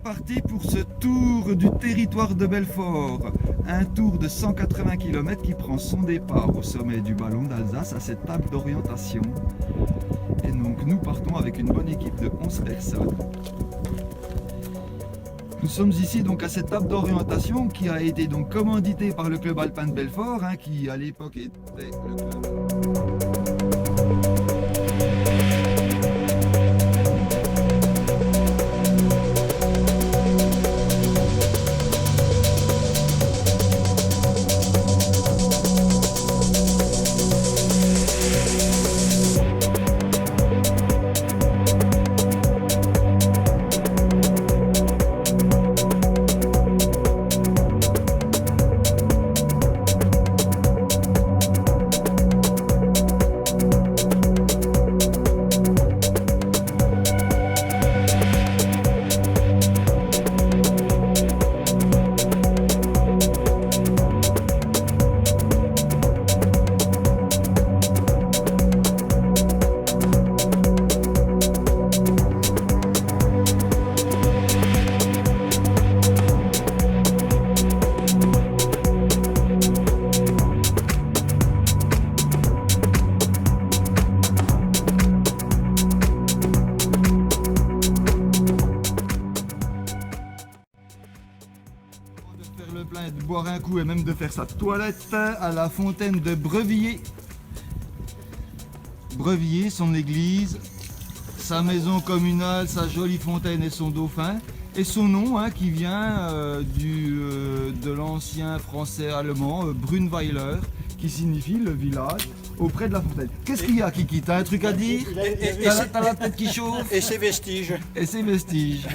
parti pour ce tour du territoire de Belfort. Un tour de 180 km qui prend son départ au sommet du Ballon d'Alsace à cette table d'orientation. Et donc nous partons avec une bonne équipe de 11 personnes. Nous sommes ici donc à cette table d'orientation qui a été donc commanditée par le club alpin de Belfort, qui à l'époque était le club. De boire un coup et même de faire sa toilette à la fontaine de Brevilliers. Brevilliers, son église, sa maison communale, sa jolie fontaine et son dauphin. Et son nom qui vient de l'ancien français allemand Brunweiler, qui signifie le village auprès de la fontaine. Qu'est-ce qu'il y a, Kiki? T'as un truc à dire? T'as la tête qui chauffe? Et ses vestiges. Et ses vestiges.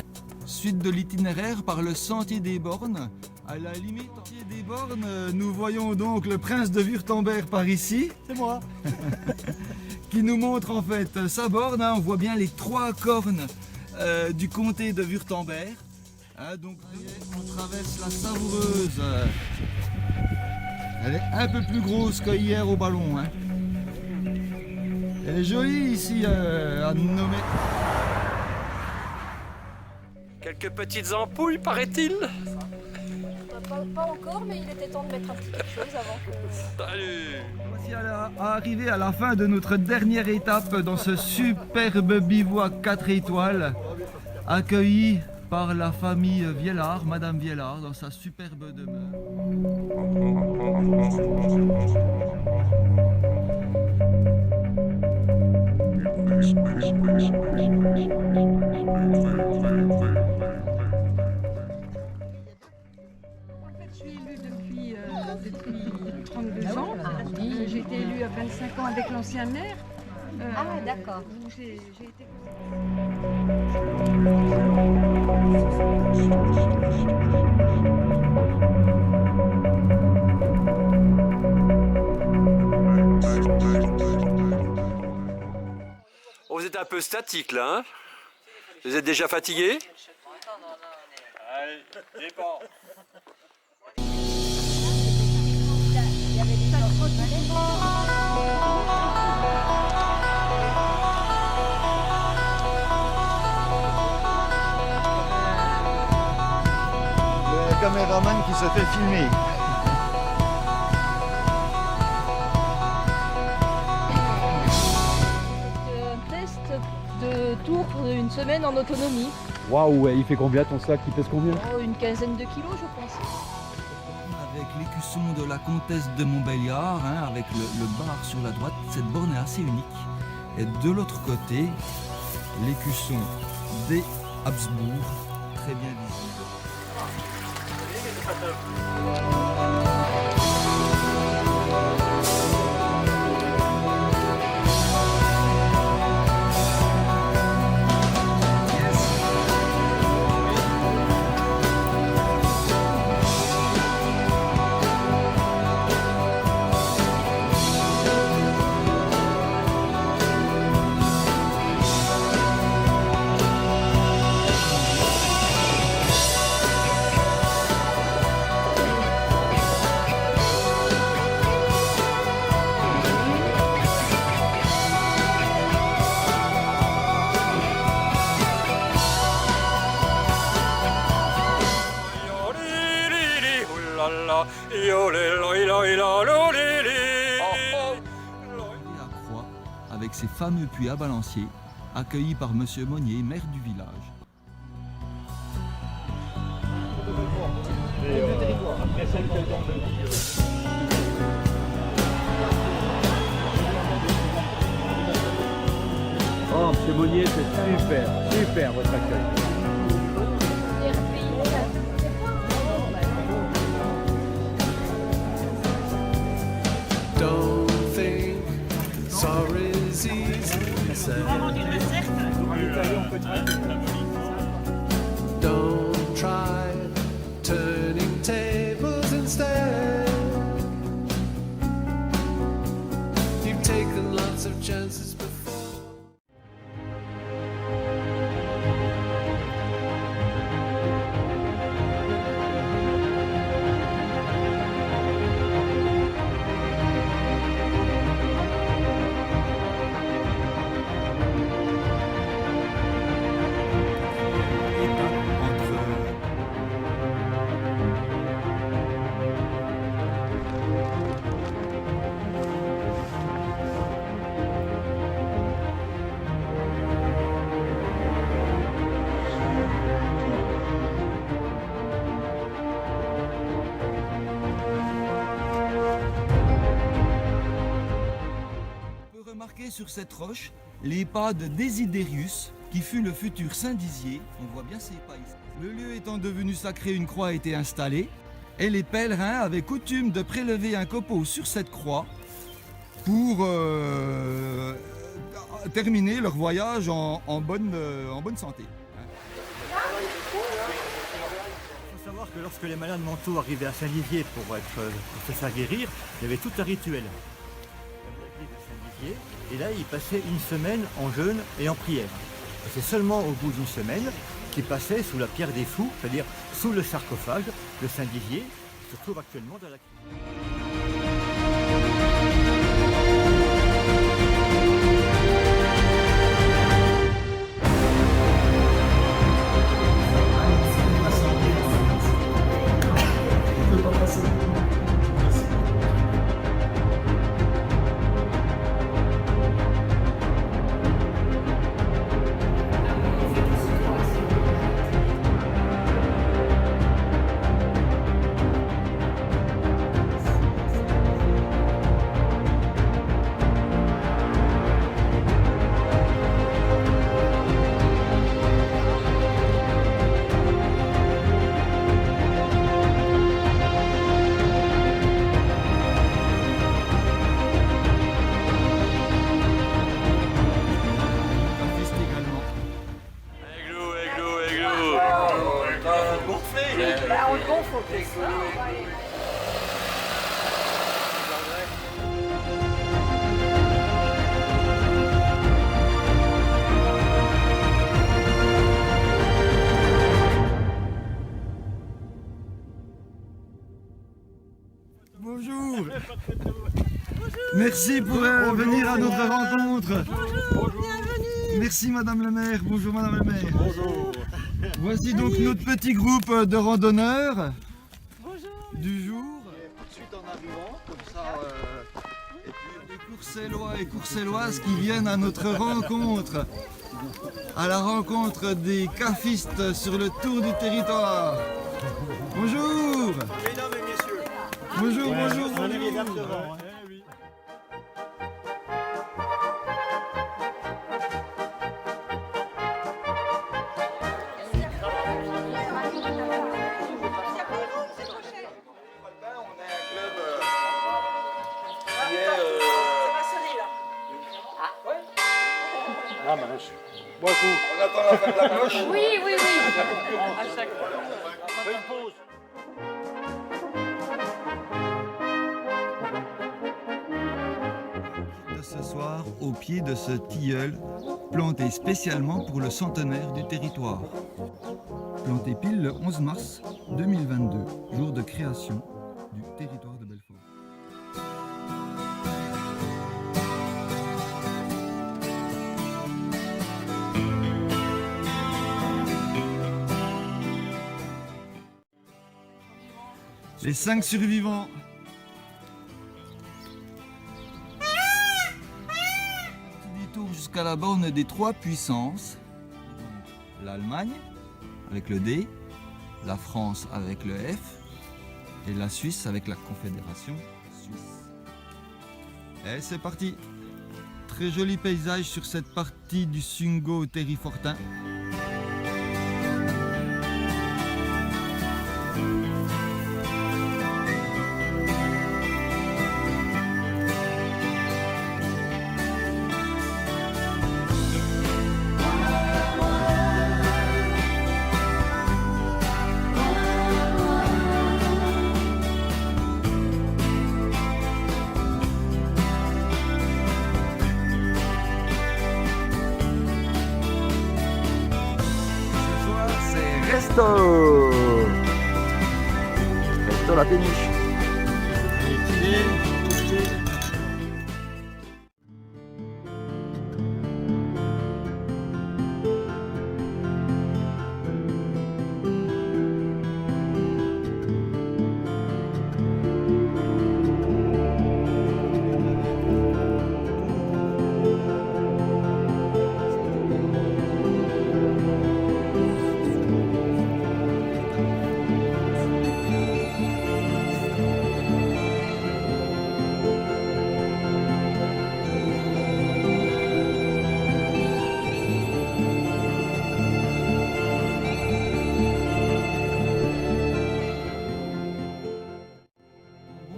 Suite de l'itinéraire par le Sentier des Bornes. À la limite du Sentier des Bornes, nous voyons donc le prince de Wurtemberg par ici. C'est moi. Qui nous montre en fait sa borne. On voit bien les 3 cornes du comté de Wurtemberg. Donc on traverse la Savoureuse. Elle est un peu plus grosse que hier au ballon. Elle est jolie ici à nommer. Quelques petites ampoules, paraît-il. Pas encore, mais il était temps de mettre un petit quelque chose avant que... Salut. Voici arrivé à la fin de notre dernière étape dans ce superbe bivouac 4 étoiles, accueilli par la famille Viellard, Madame Viellard, dans sa superbe demeure. Je suis élue depuis 32 ans. J'ai été élue à 25 ans avec l'ancien maire. Ah, d'accord. J'ai été... Oh, vous êtes un peu statique là, hein? Vous êtes déjà fatigué? Allez, dépend. Le caméraman qui se fait filmer. Un test de tour d'une semaine en autonomie. Waouh, il fait combien ton sac? Il pèse combien? Oh, une quinzaine de kilos, je pense. Avec l'écusson de la comtesse de Montbéliard, avec le bar sur la droite, cette borne est assez unique. Et de l'autre côté, l'écusson des Habsbourg, très bien visible. À Croix, avec ses fameux puits à balancier, accueilli par Monsieur Monnier, maire du village. Oh, monsieur Monnier, c'est super, super votre accueil. Don't think sorry's easy said. Don't try turning tables instead. You've taken lots of chances before. Remarquez sur cette roche les pas de Désidérius, qui fut le futur Saint Dizier. On voit bien ces pas ici. Le lieu étant devenu sacré, une croix a été installée et les pèlerins avaient coutume de prélever un copeau sur cette croix pour terminer leur voyage en bonne santé. Il faut savoir que lorsque les malades mentaux arrivaient à Saint-Dizier pour se faire guérir, il y avait tout un rituel. Et là, il passait une semaine en jeûne et en prière. Et c'est seulement au bout d'une semaine qu'il passait sous la pierre des fous, c'est-à-dire sous le sarcophage de Saint-Dizier, qui se trouve actuellement dans la crypte. On le gonfle au plus. Bonjour. Merci pour venir à notre rencontre. Merci Madame le maire. Bonjour Madame le maire. Bonjour. Voici donc notre petit groupe de randonneurs du jour. Tout de suite en arrivant, comme ça. Et puis les Courcellois et Courcelloises qui viennent à notre rencontre, à la rencontre des cafistes sur le tour du territoire. Bonjour. Mesdames et messieurs. Bonjour, bonjour, bonjour. Ah mince. Bon coup. On attend la fin de la cloche. Oui, oui, oui. À chaque fois. Fais une pause. De ce soir, au pied de ce tilleul, planté spécialement pour le centenaire du territoire. Planté pile le 11 mars 2022, jour de création du territoire de Belfort. Les 5 survivants. Petit détour jusqu'à la borne des 3 puissances. L'Allemagne avec le D, la France avec le F et la Suisse avec la Confédération suisse. Et c'est parti. Très joli paysage sur cette partie du Sungo Terry-Fortin. Resto la péniche.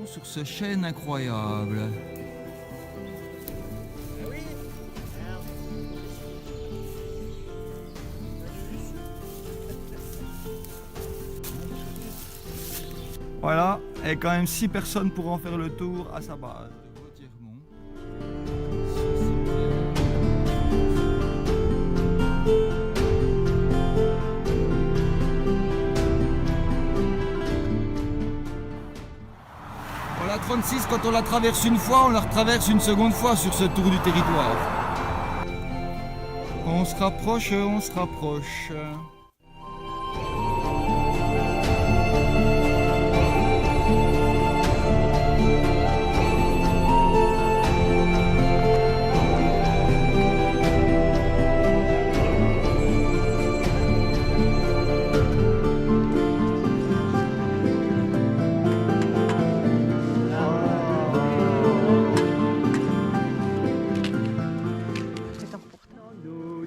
Sur ce chêne incroyable. Voilà, et quand même 6 personnes pour en faire le tour à sa base. La 36, quand on la traverse une fois, on la retraverse une seconde fois sur ce tour du territoire. On se rapproche, on se rapproche.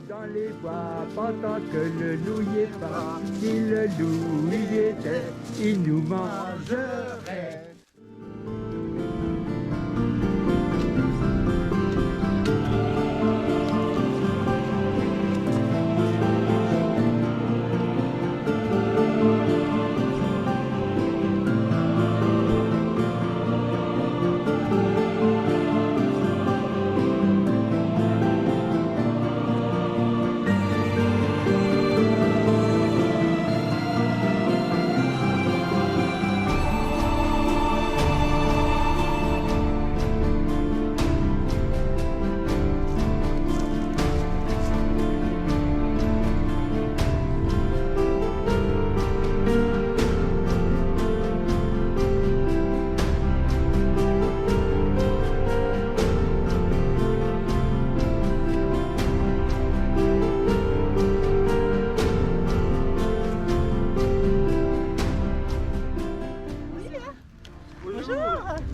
Dans les bois, pendant que le loup y est pas, si le loup y était, il nous mangerait.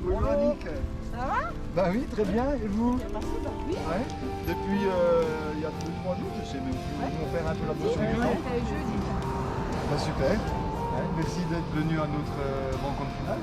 Bonjour Annick. Ça va? Bah oui, très bien, et vous? Oui. Ouais. Depuis il y a 2-3 jours, je sais même plus, ils vont faire un peu la prochaine fois. Jeudi. Bah super. Ouais, merci d'être venu à notre rencontre finale.